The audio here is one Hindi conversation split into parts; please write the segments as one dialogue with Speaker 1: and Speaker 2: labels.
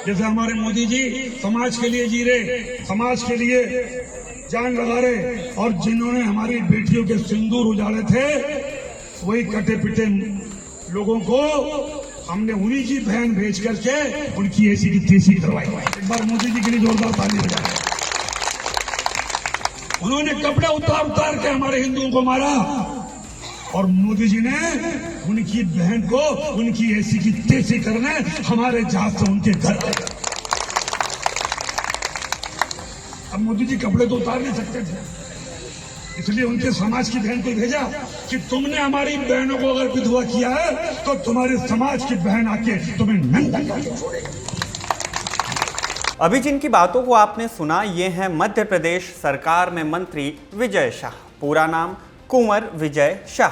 Speaker 1: जैसे हमारे मोदी जी समाज के लिए जी रहे, समाज के लिए जान लगा रहे, और जिन्होंने हमारी बेटियों के सिंदूर उजाड़े थे, वही कटे पिटे लोगों को हमने उन्हीं की बहन भेज करके उनकी ऐसी की तेजी करवाई। एक बार मोदी जी के लिए जोरदार ताली बजाएं। उन्होंने कपड़े उतार के हमारे हिंदुओं को मारा, और मोदी जी ने उनकी बहन को उनकी ऐसी की तेजी करने हमारे जहाज से उनके घर आए। अब मोदी जी कपड़े तो उतार नहीं सकते थे, इसलिए उनके समाज की बहन को भेजा कि तुमने हमारी बहनों को अगर विधवा किया है तो तुम्हारे समाज की बहन आके तुम्हें नंगा करके छोड़ेगी।
Speaker 2: अभी जिनकी बातों को आपने सुना, ये हैं मध्य प्रदेश सरकार में मंत्री विजय शाह। पूरा नाम कुंवर विजय शाह।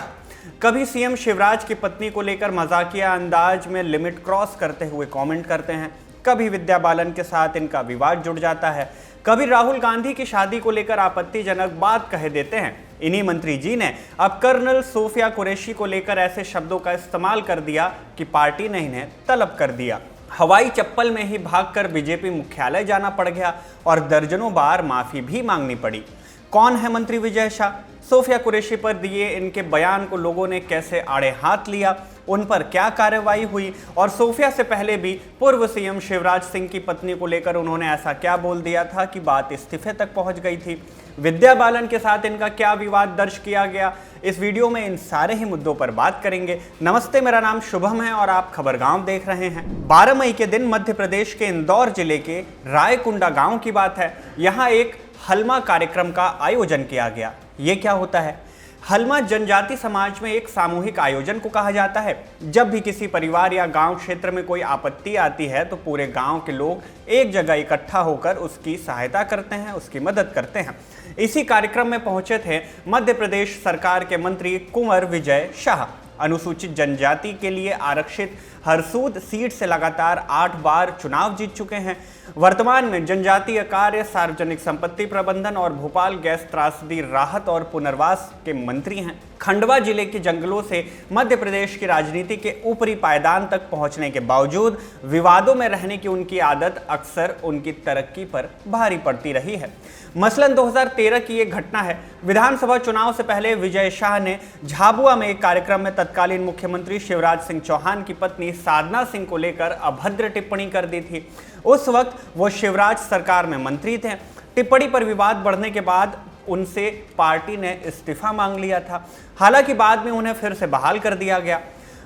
Speaker 2: कभी सीएम शिवराज की पत्नी को लेकर मजाकिया अंदाज में लिमिट क्रॉस करते हुए कमेंट करते हैं, कभी विद्या बालन के साथ इनका विवाद जुड़ जाता है, कभी राहुल गांधी की शादी को लेकर आपत्तिजनक बात कह देते हैं। इन्हीं मंत्री जी ने अब कर्नल सोफिया कुरैशी को लेकर ऐसे शब्दों का इस्तेमाल कर दिया कि पार्टी ने इन्हें तलब कर दिया। हवाई चप्पल में ही भागकर बीजेपी मुख्यालय जाना पड़ गया और दर्जनों बार माफी भी मांगनी पड़ी। कौन है मंत्री विजय शाह? सोफिया कुरैशी पर दिए इनके बयान को लोगों ने कैसे आड़े हाथ लिया, उन पर क्या कार्रवाई हुई, और सोफिया से पहले भी पूर्व सीएम शिवराज सिंह की पत्नी को लेकर उन्होंने ऐसा क्या बोल दिया था कि बात इस्तीफे तक पहुंच गई थी। विद्या बालन के साथ इनका क्या विवाद दर्ज किया गया, इस वीडियो में इन सारे ही मुद्दों पर बात करेंगे। नमस्ते, मेरा नाम शुभम है और आप खबरगांव देख रहे हैं। 12 मई के दिन मध्य प्रदेश के इंदौर जिले के रायकुंडा गांव की बात है। यहाँ एक हलमा कार्यक्रम का आयोजन किया गया। ये क्या होता है? हलमा जनजाति समाज में एक सामूहिक आयोजन को कहा जाता है। जब भी किसी परिवार या गांव क्षेत्र में कोई आपत्ति आती है तो पूरे गांव के लोग एक जगह इकट्ठा होकर उसकी सहायता करते हैं, उसकी मदद करते हैं। इसी कार्यक्रम में पहुंचे थे मध्य प्रदेश सरकार के मंत्री कुंवर विजय शाह। अनुसूचित जनजाति के लिए आरक्षित हरसूद सीट से लगातार 8 बार चुनाव जीत चुके हैं। वर्तमान में जनजातीय कार्य, सार्वजनिक संपत्ति प्रबंधन और भोपाल गैस त्रासदी राहत और पुनर्वास के मंत्री हैं। खंडवा जिले के जंगलों से मध्य प्रदेश की राजनीति के ऊपरी पायदान तक पहुंचने के बावजूद विवादों में रहने की उनकी आदत अक्सर उनकी तरक्की पर भारी पड़ती रही है। मसलन 2013 की एक घटना है। विधानसभा चुनाव से पहले विजय शाह ने झाबुआ में एक कार्यक्रम में तत्कालीन मुख्यमंत्री शिवराज सिंह चौहान की पत्नी साधना सिंह को लेकर अभद्र टिप्पणी कर दी थी। उस वक्त वो शिवराज सरकार में मंत्री थे। टिप्पणी पर विवाद बढ़ने के बाद उनसे पार्टी ने इस्तीफा मांग लिया था। हालांकि बाद में उन्हें फिर से बहाल कर दिया गया।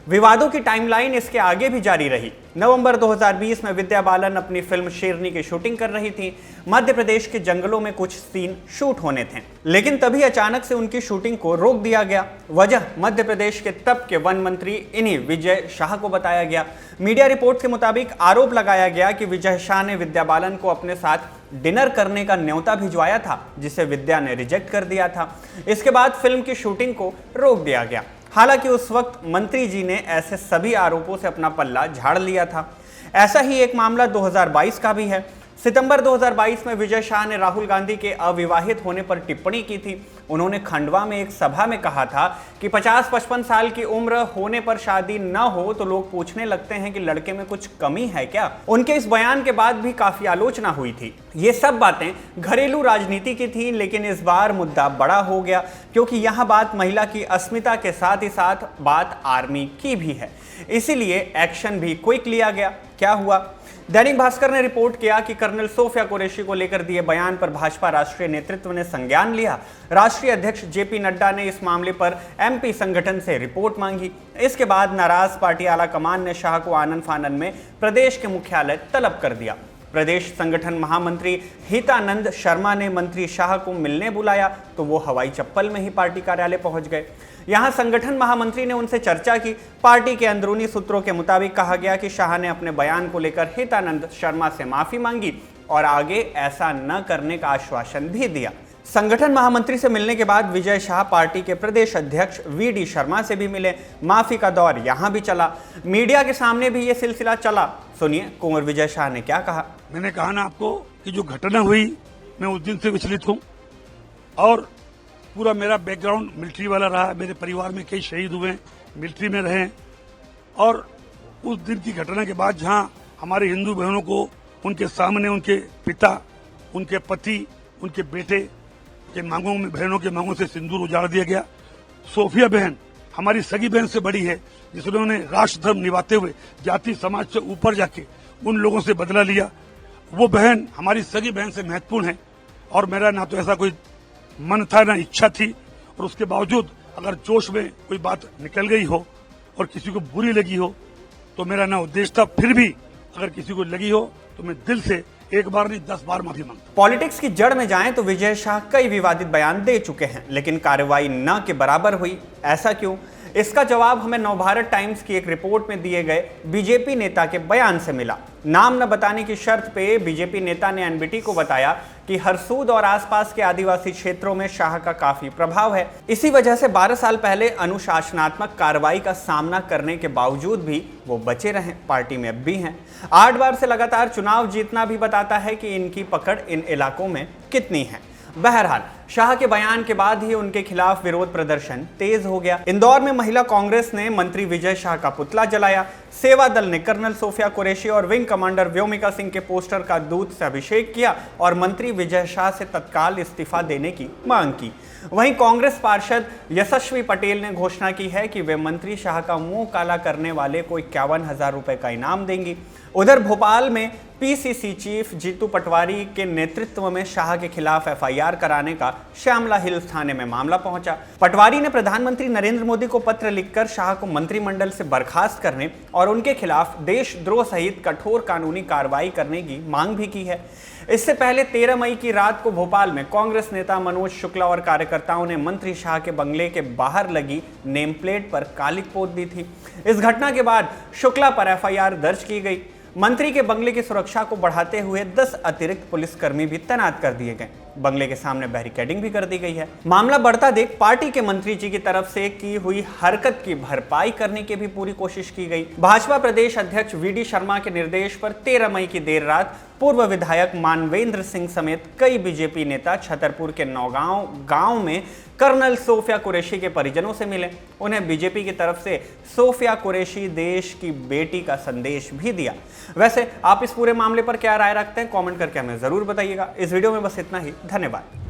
Speaker 2: विवादों की टाइमलाइन इसके आगे भी जारी रही। नवंबर 2020 में विद्या बालन अपनी फिल्म शेरनी की शूटिंग कर रही थी। मध्य प्रदेश के जंगलों में कुछ सीन शूट होने थे, लेकिन तभी अचानक से उनकी शूटिंग को रोक दिया गया। वजह मध्य प्रदेश के तब के वन मंत्री इन्हीं विजय शाह को बताया गया। मीडिया रिपोर्ट के मुताबिक आरोप लगाया गया कि विजय शाह ने विद्या बालन को अपने साथ डिनर करने का न्योता भिजवाया था, जिसे विद्या ने रिजेक्ट कर दिया था। इसके बाद फिल्म की शूटिंग को रोक दिया गया। हालांकि उस वक्त मंत्री जी ने ऐसे सभी आरोपों से अपना पल्ला झाड़ लिया था। ऐसा ही एक मामला 2022 का भी है। सितंबर 2022 में विजय शाह ने राहुल गांधी के अविवाहित होने पर टिप्पणी की थी। उन्होंने खंडवा में एक सभा में कहा था कि 50-55 साल की उम्र होने पर शादी न हो तो लोग पूछने लगते हैं कि लड़के में कुछ कमी है क्या। उनके इस बयान के बाद भी काफी आलोचना हुई थी। ये सब बातें घरेलू राजनीति की थी, लेकिन इस बार मुद्दा बड़ा हो गया, क्योंकि यहाँ बात महिला की अस्मिता के साथ ही साथ बात आर्मी की भी है। इसीलिए एक्शन भी क्विक लिया गया। क्या हुआ? दैनिक भास्कर ने रिपोर्ट किया कि कर्नल सोफिया कुरैशी को लेकर दिए बयान पर भाजपा राष्ट्रीय नेतृत्व ने संज्ञान लिया। राष्ट्रीय अध्यक्ष जेपी नड्डा ने इस मामले पर एमपी संगठन से रिपोर्ट मांगी। इसके बाद नाराज पार्टी आला कमान ने शाह को आनन फानन में प्रदेश के मुख्यालय तलब कर दिया। प्रदेश संगठन महामंत्री हितानंद शर्मा ने मंत्री शाह को मिलने बुलाया तो वो हवाई चप्पल में ही पार्टी कार्यालय पहुंच गए। यहां संगठन महामंत्री ने उनसे चर्चा की। पार्टी के अंदरूनी सूत्रों के मुताबिक कहा गया कि शाह ने अपने बयान को लेकर हितानंद शर्मा से माफी मांगी और आगे ऐसा न करने का आश्वासन भी दिया। संगठन महामंत्री से मिलने के बाद विजय शाह पार्टी के प्रदेश अध्यक्ष वीडी शर्मा से भी मिले। माफी का दौर यहां भी चला। मीडिया के सामने भी ये सिलसिला चला। सुनिए कुंवर विजय शाह ने क्या कहा।
Speaker 1: मैंने कहा ना आपको कि जो घटना हुई, मैं उस दिन से विचलित हूं और पूरा मेरा बैकग्राउंड मिलिट्री वाला रहा। मेरे परिवार में कई शहीद हुए, मिलिट्री में रहे, और उस दिन की घटना के बाद जहां हमारे हिंदू बहनों को उनके सामने उनके पिता, उनके पति, उनके बेटे के मांगों में, बहनों के मांगों से सिंदूर उजाड़ दिया गया। सोफिया बहन हमारी सगी बहन से बड़ी है, जिन्होंने राष्ट्र धर्म निभाते हुए जाति समाज से ऊपर जाके उन लोगों से बदला लिया। वो बहन हमारी सगी बहन से महत्वपूर्ण है और मेरा ना तो ऐसा कोई मन था ना इच्छा थी, और उसके बावजूद अगर जोश में कोई बात निकल गई हो और किसी को बुरी लगी हो तो मेरा ना उद्देश्य था। फिर भी अगर किसी को लगी हो तो मैं दिल से एक बार नहीं 10 बार माफी मांगता।
Speaker 2: पॉलिटिक्स की जड़ में जाएं तो विजय शाह कई विवादित बयान दे चुके हैं, लेकिन कार्रवाई न के बराबर हुई। ऐसा क्यों? इसका जवाब हमें नवभारत टाइम्स की एक रिपोर्ट में दिए गए बीजेपी नेता के बयान से मिला। नाम न बताने की शर्त पे बीजेपी नेता ने एनबीटी को बताया कि हरसूद और आसपास के आदिवासी क्षेत्रों में शाह का काफी प्रभाव है। इसी वजह से 12 साल पहले अनुशासनात्मक कार्रवाई का सामना करने के बावजूद भी वो बचे रहे, पार्टी में अब भी हैं। 8 बार से लगातार चुनाव जीतना भी बताता है कि इनकी पकड़ इन इलाकों में कितनी है। बहरहाल, शाह के बयान के बाद ही उनके खिलाफ विरोध प्रदर्शन तेज हो गया। इंदौर में महिला कांग्रेस ने मंत्री विजय शाह का पुतला जलाया। सेवा दल ने कर्नल सोफिया कुरैशी और विंग कमांडर व्योमिका सिंह के पोस्टर का दूध से अभिषेक किया और मंत्री विजय शाह से तत्काल इस्तीफा देने की मांग की। वहीं कांग्रेस पार्षद यशस्वी पटेल ने घोषणा की है कि वे मंत्री शाह का मुंह काला करने वाले को 51,000 रुपए का इनाम देंगी। उधर भोपाल में पीसीसी चीफ जीतू पटवारी के नेतृत्व में शाह के खिलाफ एफआईआर कराने का श्यामला हिल्स थाने में मामला पहुंचा। पटवारी ने प्रधानमंत्री नरेंद्र मोदी को पत्र लिखकर शाह को मंत्रिमंडल से बर्खास्त करने और उनके खिलाफ देशद्रोह सहित कठोर कानूनी कार्रवाई करने की मांग भी की है। इससे पहले 13 मई की रात को भोपाल में कांग्रेस नेता मनोज शुक्ला और कार्यकर्ताओं ने मंत्री शाह के बंगले के बाहर लगी नेम प्लेट पर कालिक पोत दी थी। इस घटना के बाद शुक्ला पर एफआईआर दर्ज की गई। मंत्री के बंगले की सुरक्षा को बढ़ाते हुए 10 अतिरिक्त पुलिसकर्मी भी तैनात कर दिए गए। बंगले के सामने बैरिकेडिंग भी कर दी गई है। मामला बढ़ता देख पार्टी के मंत्री जी की तरफ से की हुई हरकत की भरपाई करने की भी पूरी कोशिश की गई। भाजपा प्रदेश अध्यक्ष वीडी शर्मा के निर्देश पर 13 मई की देर रात पूर्व विधायक मानवेंद्र सिंह समेत कई बीजेपी नेता छतरपुर के नौगांव गांव में कर्नल सोफिया कुरैशी के परिजनों से मिले। उन्हें बीजेपी की तरफ से सोफिया कुरैशी देश की बेटी का संदेश भी दिया। वैसे आप इस पूरे मामले पर क्या राय रखते हैं, कमेंट करके हमें जरूर बताइएगा। इस वीडियो में बस इतना ही। धन्यवाद।